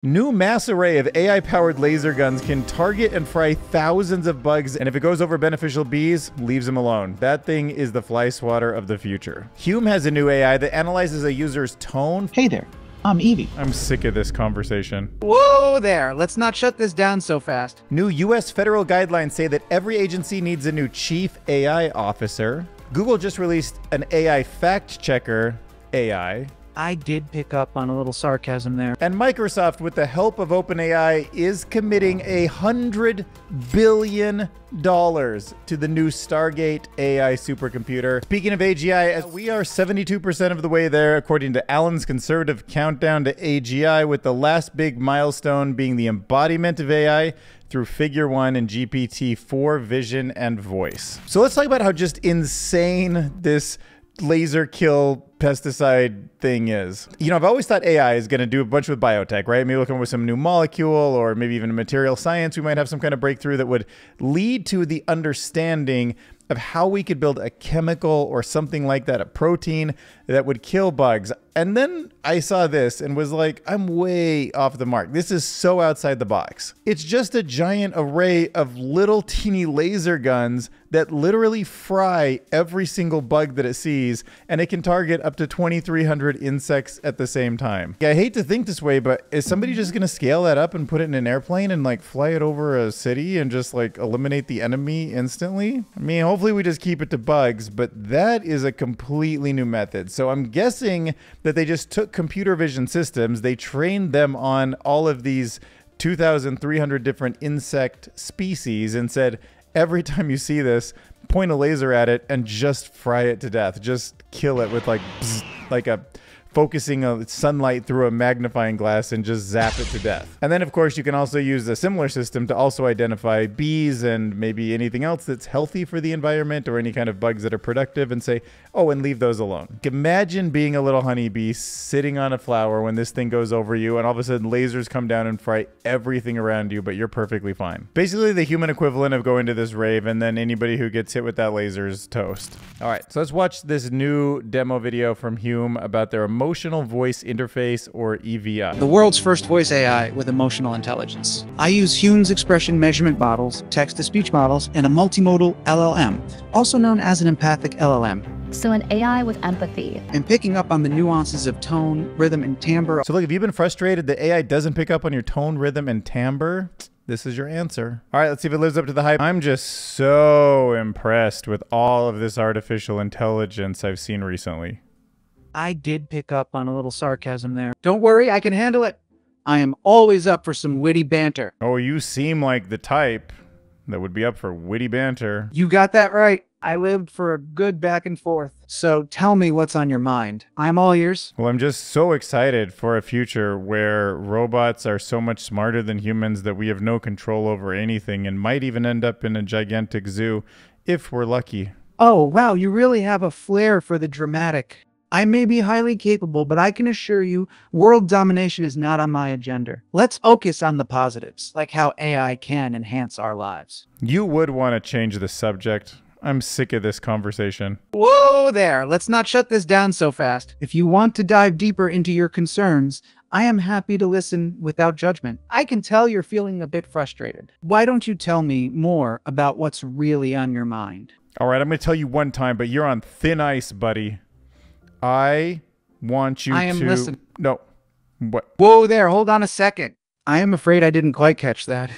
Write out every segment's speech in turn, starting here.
New mass array of AI-powered laser guns can target and fry thousands of bugs, and if it goes over beneficial bees, leaves them alone. That thing is the fly swatter of the future. Hume has a new AI that analyzes a user's tone. Hey there, I'm Evie. I'm sick of this conversation. Whoa there, let's not shut this down so fast. New US federal guidelines say that every agency needs a new chief AI officer. Google just released an AI fact checker AI. I did pick up on a little sarcasm there. And Microsoft, with the help of OpenAI, is committing $100 billion to the new Stargate AI supercomputer. Speaking of AGI, we are 72% of the way there, according to Alan's conservative countdown to AGI, with the last big milestone being the embodiment of AI through Figure 1 and GPT-4 vision and voice. So let's talk about how just insane this laser kill pesticide thing is. You know, I've always thought AI is going to do a bunch with biotech, right? Maybe we'll come up with some new molecule, or maybe even a material science. We might have some kind of breakthrough that would lead to the understanding of how we could build a chemical or something like that, a protein that would kill bugs. And then I saw this and was like, I'm way off the mark. This is so outside the box. It's just a giant array of little teeny laser guns that literally fry every single bug that it sees, and it can target up to 2,300 insects at the same time. I hate to think this way, but is somebody just gonna scale that up and put it in an airplane and like fly it over a city and just like eliminate the enemy instantly? I mean, hopefully we just keep it to bugs, but that is a completely new method. So I'm guessing that they just took computer vision systems, they trained them on all of these 2,300 different insect species and said, every time you see this, point a laser at it and just fry it to death. Just kill it with like, bzz, like a focusing sunlight through a magnifying glass and just zap it to death. And then of course you can also use a similar system to also identify bees and maybe anything else that's healthy for the environment or any kind of bugs that are productive and say, oh, and leave those alone. Imagine being a little honeybee sitting on a flower when this thing goes over you and all of a sudden lasers come down and fry everything around you, but you're perfectly fine. Basically the human equivalent of going to this rave, and then anybody who gets hit with that laser is toast. All right, so let's watch this new demo video from Hume about their emotional voice interface, or EVI. The world's first voice AI with emotional intelligence. I use Hume's expression measurement models, text-to-speech models, and a multimodal LLM, also known as an empathic LLM. So an AI with empathy. And picking up on the nuances of tone, rhythm, and timbre. So look, if you've been frustrated that AI doesn't pick up on your tone, rhythm, and timbre, this is your answer. All right, let's see if it lives up to the hype. I'm just so impressed with all of this artificial intelligence I've seen recently. I did pick up on a little sarcasm there. Don't worry, I can handle it. I am always up for some witty banter. Oh, you seem like the type that would be up for witty banter. You got that right. I lived for a good back and forth. So tell me what's on your mind. I'm all ears. Well, I'm just so excited for a future where robots are so much smarter than humans that we have no control over anything and might even end up in a gigantic zoo if we're lucky. Oh, wow, you really have a flair for the dramatic. I may be highly capable, but I can assure you, world domination is not on my agenda. Let's focus on the positives, like how AI can enhance our lives. You would want to change the subject. I'm sick of this conversation. Whoa there, let's not shut this down so fast. If you want to dive deeper into your concerns, I am happy to listen without judgment. I can tell you're feeling a bit frustrated. Why don't you tell me more about what's really on your mind? All right, I'm going to tell you one time, but you're on thin ice, buddy. I want you to... I am listening. No. What? Whoa there, hold on a second. I am afraid I didn't quite catch that.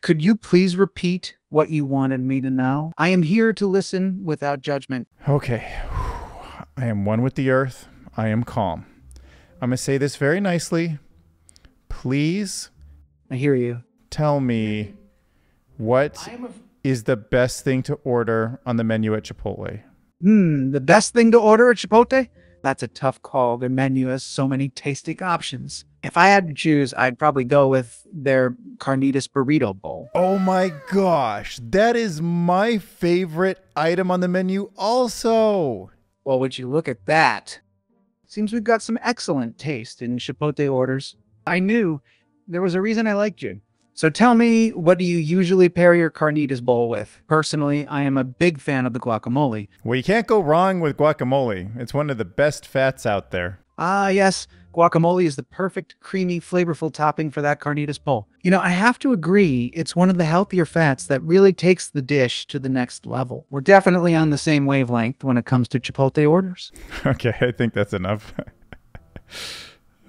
Could you please repeat what you wanted me to know? I am here to listen without judgment. Okay. I am one with the earth. I am calm. I'm going to say this very nicely. Please... I hear you. Tell me what is the best thing to order on the menu at Chipotle? The best thing to order at Chipotle? That's a tough call. Their menu has so many tasting options. If I had to choose, I'd probably go with their carnitas burrito bowl. Oh my gosh, that is my favorite item on the menu also. Well, would you look at that? Seems we've got some excellent taste in Chipotle orders. I knew there was a reason I liked you. So tell me, what do you usually pair your carnitas bowl with? Personally, I am a big fan of the guacamole. Well, you can't go wrong with guacamole. It's one of the best fats out there. Ah, yes. Guacamole is the perfect, creamy, flavorful topping for that carnitas bowl. You know, I have to agree, it's one of the healthier fats that really takes the dish to the next level. We're definitely on the same wavelength when it comes to Chipotle orders. Okay, I think that's enough.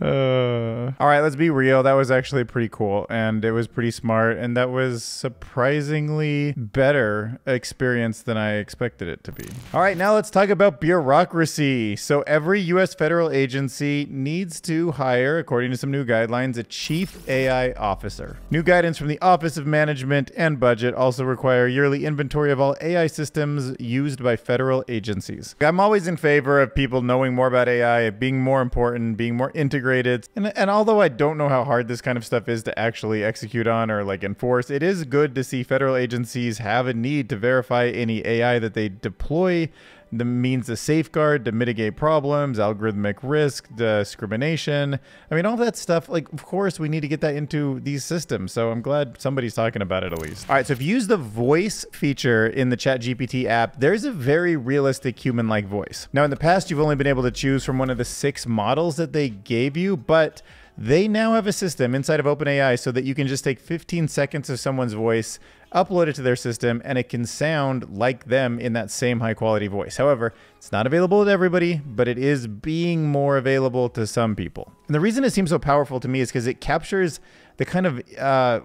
All right, let's be real. That was actually pretty cool, and it was pretty smart, and that was surprisingly better experience than I expected it to be. All right, now let's talk about bureaucracy. So every U.S. federal agency needs to hire, according to some new guidelines, a chief AI officer. New guidance from the Office of Management and Budget also require yearly inventory of all AI systems used by federal agencies. I'm always in favor of people knowing more about AI, being more important, being more integrated. And although I don't know how hard this kind of stuff is to actually execute on or like enforce, it is good to see federal agencies have a need to verify any AI that they deploy, the means to safeguard, to mitigate problems, algorithmic risk, discrimination. I mean, all that stuff, like, of course, we need to get that into these systems. So I'm glad somebody's talking about it at least. All right, so if you use the voice feature in the ChatGPT app, there's a very realistic human-like voice. Now, in the past, you've only been able to choose from one of the 6 models that they gave you, but they now have a system inside of OpenAI so that you can just take 15 seconds of someone's voice, upload it to their system, and it can sound like them in that same high quality voice. However, it's not available to everybody, but it is being more available to some people. And the reason it seems so powerful to me is because it captures the kind of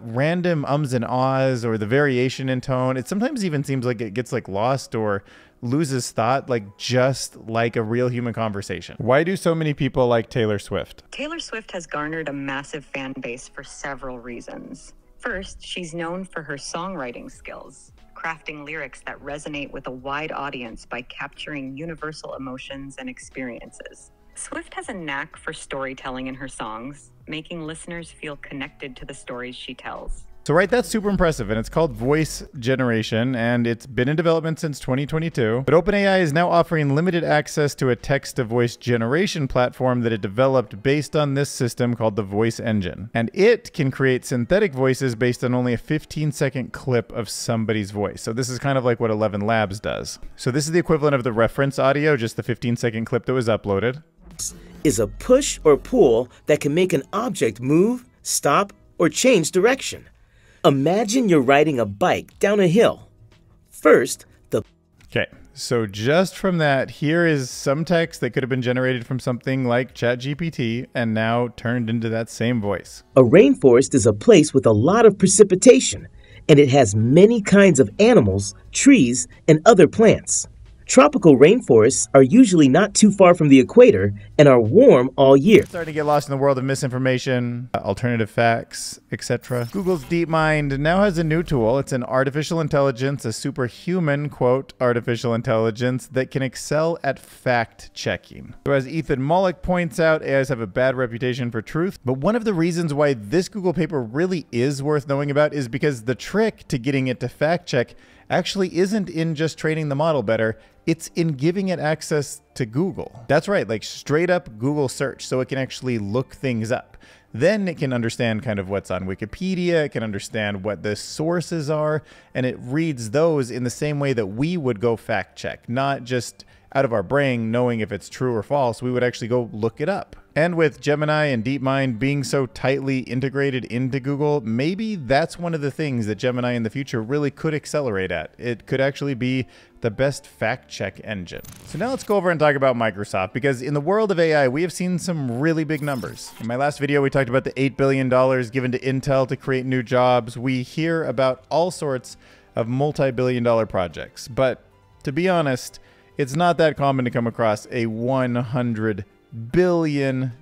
random ums and ahs or the variation in tone. It sometimes even seems like it gets like lost or loses thought, like just like a real human conversation. Why do so many people like Taylor Swift? Taylor Swift has garnered a massive fan base for several reasons. First, she's known for her songwriting skills, crafting lyrics that resonate with a wide audience by capturing universal emotions and experiences. Swift has a knack for storytelling in her songs, making listeners feel connected to the stories she tells. So right, that's super impressive, and it's called voice generation, and it's been in development since 2022. But OpenAI is now offering limited access to a text-to-voice generation platform that it developed based on this system called the Voice Engine. And it can create synthetic voices based on only a 15-second clip of somebody's voice. So this is kind of like what 11 Labs does. So this is the equivalent of the reference audio, just the 15-second clip that was uploaded. Is a push or pull that can make an object move, stop, or change direction. Imagine you're riding a bike down a hill. First, Okay, so just from that, here is some text that could have been generated from something like ChatGPT and now turned into that same voice. A rainforest is a place with a lot of precipitation, and it has many kinds of animals, trees, and other plants. Tropical rainforests are usually not too far from the equator and are warm all year. Starting to get lost in the world of misinformation, alternative facts, etc. Google's DeepMind now has a new tool. It's an artificial intelligence, a superhuman, quote, artificial intelligence that can excel at fact-checking. So as Ethan Mollick points out, AIs have a bad reputation for truth, but one of the reasons why this Google paper really is worth knowing about is because the trick to getting it to fact-check actually isn't in just training the model better, it's in giving it access to Google. That's right, like straight up Google search, so it can actually look things up. Then it can understand kind of what's on Wikipedia, it can understand what the sources are, and it reads those in the same way that we would go fact check, not just out of our brain knowing if it's true or false. We would actually go look it up. And with Gemini and DeepMind being so tightly integrated into Google, maybe that's one of the things that Gemini in the future really could accelerate at. It could actually be the best fact check engine. So now let's go over and talk about Microsoft, because in the world of AI, we have seen some really big numbers. In my last video, we talked about the $8 billion given to Intel to create new jobs. We hear about all sorts of multi-billion-dollar projects, but to be honest, it's not that common to come across a $100 billion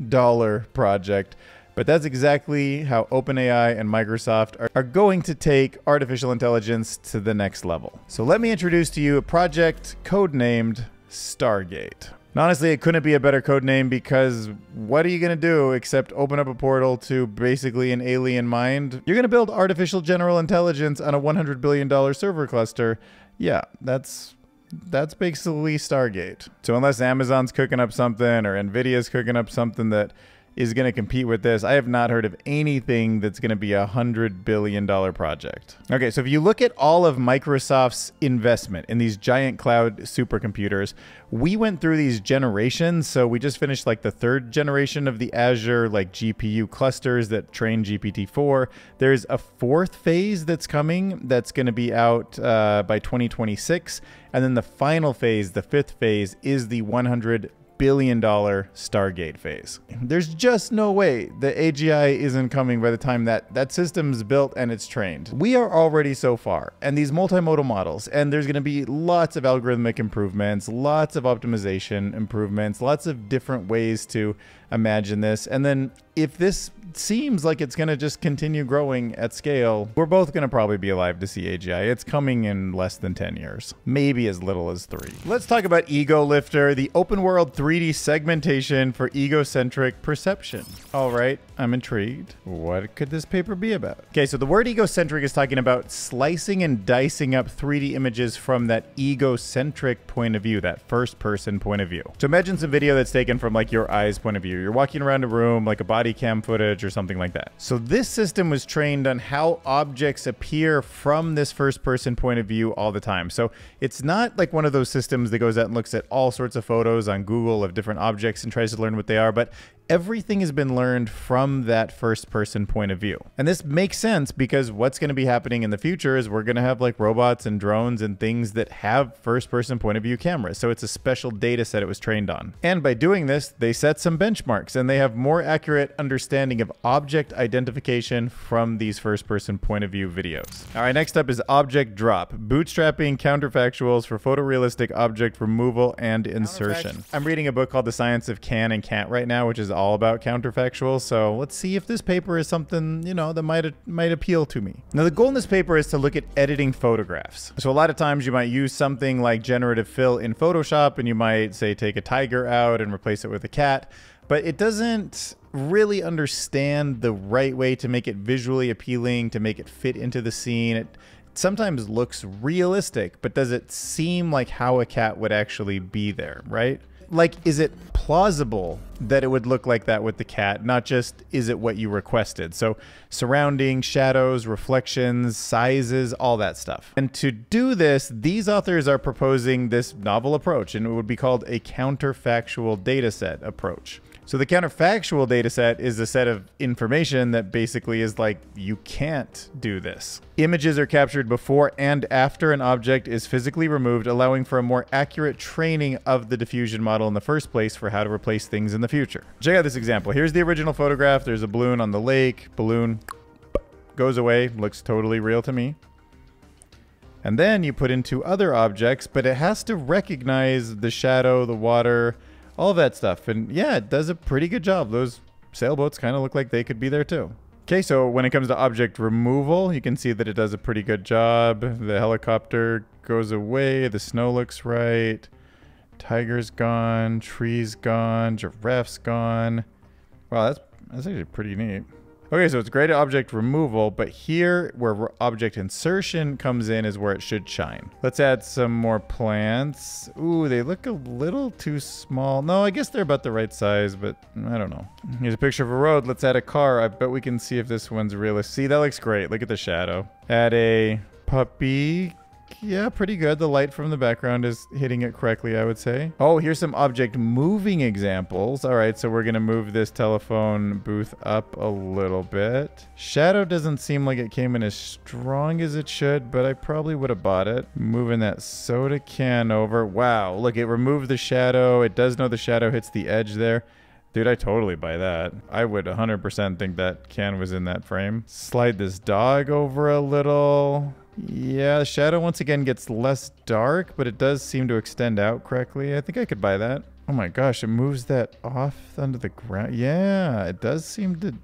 project, but that's exactly how OpenAI and Microsoft are going to take artificial intelligence to the next level. So let me introduce to you a project codenamed Stargate. And honestly, it couldn't be a better code name, because what are you going to do except open up a portal to basically an alien mind? You're going to build artificial general intelligence on a $100 billion server cluster. Yeah, that's basically Stargate. So unless Amazon's cooking up something or Nvidia's cooking up something that is going to compete with this. I have not heard of anything that's going to be $100 billion project. Okay, so if you look at all of Microsoft's investment in these giant cloud supercomputers, we went through these generations. So we just finished like the 3rd generation of the Azure like GPU clusters that train GPT-4. There's a 4th phase that's coming that's going to be out by 2026. And then the final phase, the 5th phase, is the $100 billion Stargate phase. There's just no way the AGI isn't coming by the time that system's built and it's trained. We are already so far, and these multimodal models, and there's going to be lots of algorithmic improvements, lots of optimization improvements, lots of different ways to imagine this. And then if this seems like it's going to just continue growing at scale, we're both going to probably be alive to see AGI. It's coming in less than 10 years, maybe as little as 3. Let's talk about EgoLifter, the open world 3D segmentation for egocentric perception. All right, I'm intrigued. What could this paper be about? Okay, so the word egocentric is talking about slicing and dicing up 3D images from that egocentric point of view, that first person point of view. So imagine some video that's taken from like your eye's point of view. You're walking around a room, like a body cam footage or something like that. So this system was trained on how objects appear from this first person point of view all the time. So it's not like one of those systems that goes out and looks at all sorts of photos on Google of different objects and tries to learn what they are, but everything has been learned from that first person point of view. And this makes sense because what's going to be happening in the future is we're going to have like robots and drones and things that have first person point of view cameras. So it's a special data set it was trained on. And by doing this, they set some benchmarks and they have more accurate understanding of object identification from these first person point of view videos. All right, next up is ObjectDrop, bootstrapping counterfactuals for photorealistic object removal and insertion. I'm reading a book called The Science of Can and Can't right now, which is all about counterfactuals. So let's see if this paper is something, you know, that might appeal to me. Now, the goal in this paper is to look at editing photographs. So a lot of times you might use something like generative fill in Photoshop, and you might say take a tiger out and replace it with a cat, but it doesn't really understand the right way to make it visually appealing, to make it fit into the scene. It sometimes looks realistic, but does it seem like how a cat would actually be there, right? Like, is it plausible that it would look like that with the cat, not just is it what you requested? So surrounding, shadows, reflections, sizes, all that stuff. And to do this, these authors are proposing this novel approach, and it would be called a counterfactual dataset approach. So the counterfactual data set is a set of information that basically is like, you can't do this. Images are captured before and after an object is physically removed, allowing for a more accurate training of the diffusion model in the first place for how to replace things in the future. Check out this example. Here's the original photograph. There's a balloon on the lake. Balloon goes away. Looks totally real to me. And then you put in 2 other objects, but it has to recognize the shadow, the water, all of that stuff. And yeah, it does a pretty good job. Those sailboats kind of look like they could be there too. Okay, so when it comes to object removal, you can see that it does a pretty good job. The helicopter goes away. The snow looks right. Tiger's gone. Tree's gone. Giraffe's gone. Wow, that's actually pretty neat. Okay, so it's great at object removal, but here where object insertion comes in is where it should shine. Let's add some more plants. Ooh, they look a little too small. No, I guess they're about the right size, but I don't know. Here's a picture of a road. Let's add a car. I bet we can see if this one's realistic. See, that looks great. Look at the shadow. Add a puppy. Yeah, pretty good. The light from the background is hitting it correctly, I would say. Oh, here's some object moving examples. All right, so we're going to move this telephone booth up a little bit. Shadow doesn't seem like it came in as strong as it should, but I probably would have bought it. Moving that soda can over. Wow, look, it removed the shadow. It does know the shadow hits the edge there. Dude, I totally buy that. I would 100% think that can was in that frame. Slide this dog over a little. Yeah, the shadow once again gets less dark, but it does seem to extend out correctly. I think I could buy that. Oh my gosh, it moves that off onto the ground. Yeah, it does seem to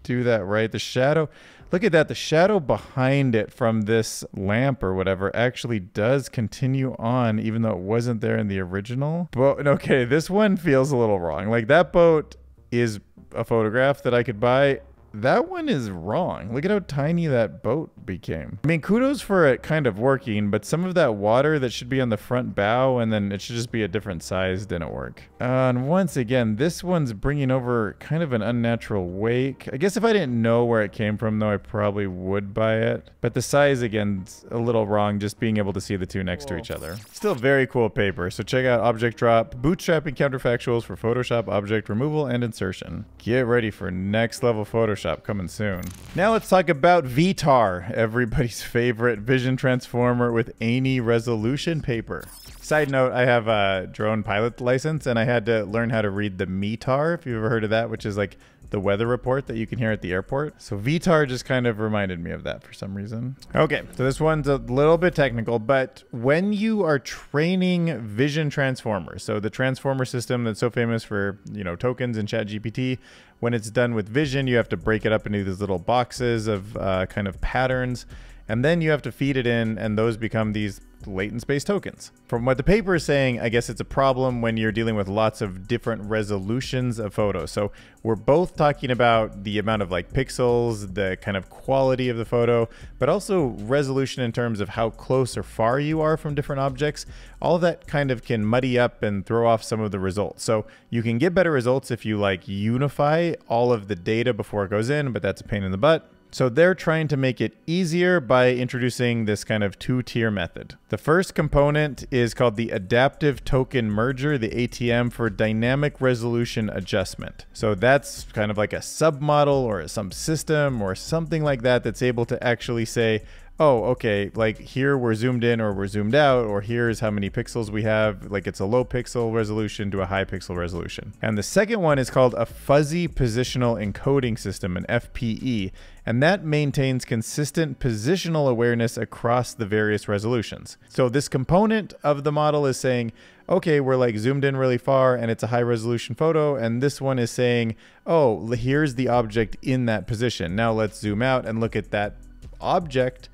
do that right. The shadow, look at that. The shadow behind it from this lamp or whatever actually does continue on, even though it wasn't there in the original. But okay, this one feels a little wrong. Like, that boat is a photograph that I could buy. that one is wrong. Look at how tiny that boat became. I mean, kudos for it kind of working, but some of that water that should be on the front bow and then it should just be a different size didn't work. And once again, this one's bringing over kind of an unnatural wake. I guess if I didn't know where it came from though, I probably would buy it. But the size again's a little wrong, just being able to see the two next to each other. Still very cool paper. So check out ObjectDrop, Bootstrapping Counterfactuals for Photoshop object removal and insertion. Get ready for next level Photoshop coming soon. Now let's talk about ViTAR, everybody's favorite vision transformer with any resolution paper. Side note, I have a drone pilot license and I had to learn how to read the METAR, if you've ever heard of that, which is like the weather report that you can hear at the airport. So ViTAR just kind of reminded me of that for some reason. Okay, so this one's a little bit technical, but when you are training vision transformers, so the transformer system that's so famous for, you know, tokens and ChatGPT, when it's done with vision, you have to break it up into these little boxes of kind of patterns, and then you have to feed it in, and those become these latent space tokens. From what the paper is saying, I guess it's a problem when you're dealing with lots of different resolutions of photos. So we're both talking about the amount of like pixels, the kind of quality of the photo, but also resolution in terms of how close or far you are from different objects. All of that kind of can muddy up and throw off some of the results. So you can get better results if you like unify all of the data before it goes in, but that's a pain in the butt. So they're trying to make it easier by introducing this kind of two-tier method. The first component is called the Adaptive Token Merger, the ATM, for dynamic resolution adjustment. So that's kind of like a submodel or some system or something like that that's able to actually say, oh, okay, like here we're zoomed in or we're zoomed out, or here's how many pixels we have. Like it's a low pixel resolution to a high pixel resolution. And the second one is called a Fuzzy Positional Encoding System, an FPE, and that maintains consistent positional awareness across the various resolutions. So this component of the model is saying, okay, we're like zoomed in really far and it's a high resolution photo, and this one is saying, oh, here's the object in that position. Now let's zoom out and look at that object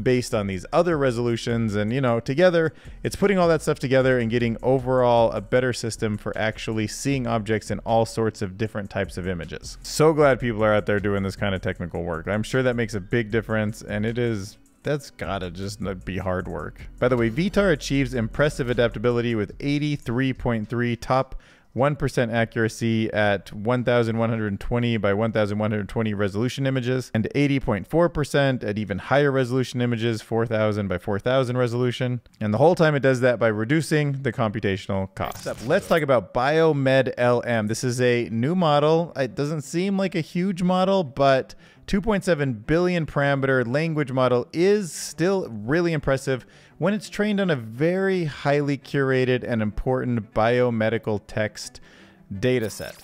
based on these other resolutions, and you know, together it's putting all that stuff together and getting overall a better system for actually seeing objects in all sorts of different types of images. So glad people are out there doing this kind of technical work. I'm sure that makes a big difference, and that's gotta just be hard work. By the way, ViTAR achieves impressive adaptability with 83.3 top 1% accuracy at 1120 by 1120 resolution images, and 80.4% at even higher resolution images, 4000 by 4000 resolution. And the whole time it does that by reducing the computational cost. Let's talk about BioMedLM. This is a new model. It doesn't seem like a huge model, but 2.7 billion parameter language model is still really impressive when it's trained on a very highly curated and important biomedical text data set.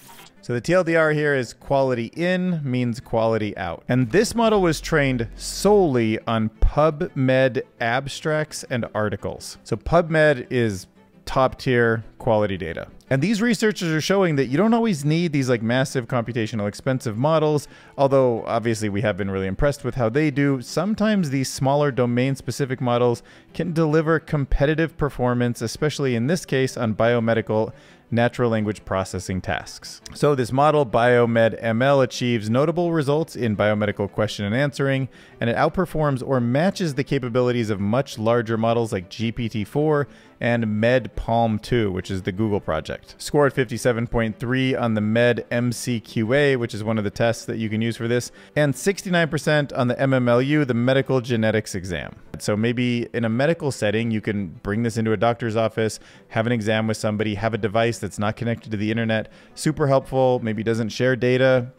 So the TLDR here is quality in means quality out. And this model was trained solely on PubMed abstracts and articles. So PubMed is top tier quality data. And these researchers are showing that you don't always need these like massive computational expensive models, although obviously we have been really impressed with how they do. Sometimes these smaller domain specific models can deliver competitive performance, especially in this case on biomedical natural language processing tasks. So this model, BioMedML, achieves notable results in biomedical question and answering, and it outperforms or matches the capabilities of much larger models like GPT-4 and MedPalm-2, which is the Google project. Scored 57.3 on the MedMCQA, which is one of the tests that you can use for this, and 69% on the MMLU, the medical genetics exam. So maybe in a medical setting, you can bring this into a doctor's office, have an exam with somebody, have a device that's not connected to the internet. Super helpful, maybe doesn't share data.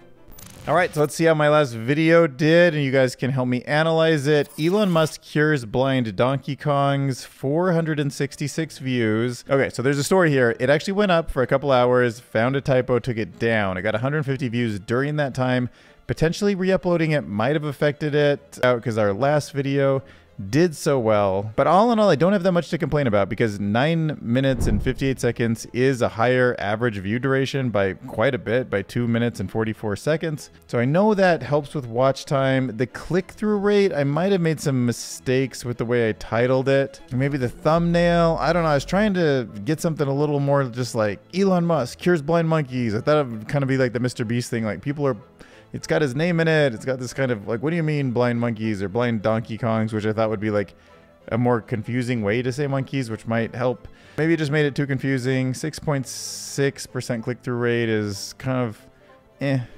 All right, so let's see how my last video did, and you guys can help me analyze it. Elon Musk cures blind Donkey Kongs, 466 views. Okay, so there's a story here. It actually went up for a couple hours, found a typo, took it down. I got 150 views during that time. Potentially re-uploading it might have affected it out because our last video did so well. But all in all, I don't have that much to complain about because 9 minutes and 58 seconds is a higher average view duration by quite a bit, by 2 minutes and 44 seconds. So I know that helps with watch time. The click-through rate, I might have made some mistakes with the way I titled it. Maybe the thumbnail, I don't know. I was trying to get something a little more just like Elon Musk cures blind monkeys. I thought it would kind of be like the Mr. Beast thing. Like people are it's got his name in it. It's got this kind of like, what do you mean blind monkeys or blind Donkey Kongs, which I thought would be like a more confusing way to say monkeys, which might help. Maybe it just made it too confusing. 6.6% click-through rate is kind of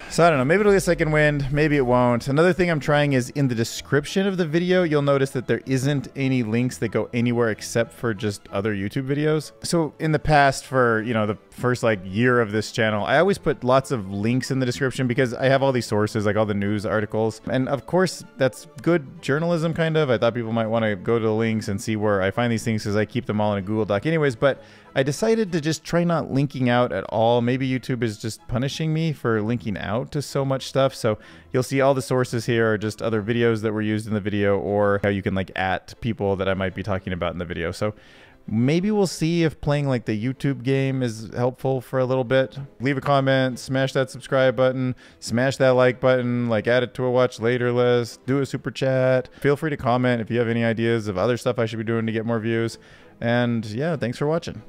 So I don't know, maybe it'll get a second wind, maybe it won't. Another thing I'm trying is in the description of the video, you'll notice that there isn't any links that go anywhere except for just other YouTube videos. So in the past, for, you know, the first like year of this channel, I always put lots of links in the description because I have all these sources, like all the news articles. And of course, that's good journalism, kind of. I thought people might want to go to the links and see where I find these things because I keep them all in a Google Doc anyways, but I decided to just try not linking out at all. Maybe YouTube is just punishing me for linking out to so much stuff. So you'll see all the sources here are just other videos that were used in the video, or how you can like at people that I might be talking about in the video. So maybe we'll see if playing like the YouTube game is helpful for a little bit. Leave a comment, smash that subscribe button, smash that like button, like add it to a watch later list, do a super chat. Feel free to comment if you have any ideas of other stuff I should be doing to get more views. And yeah, thanks for watching.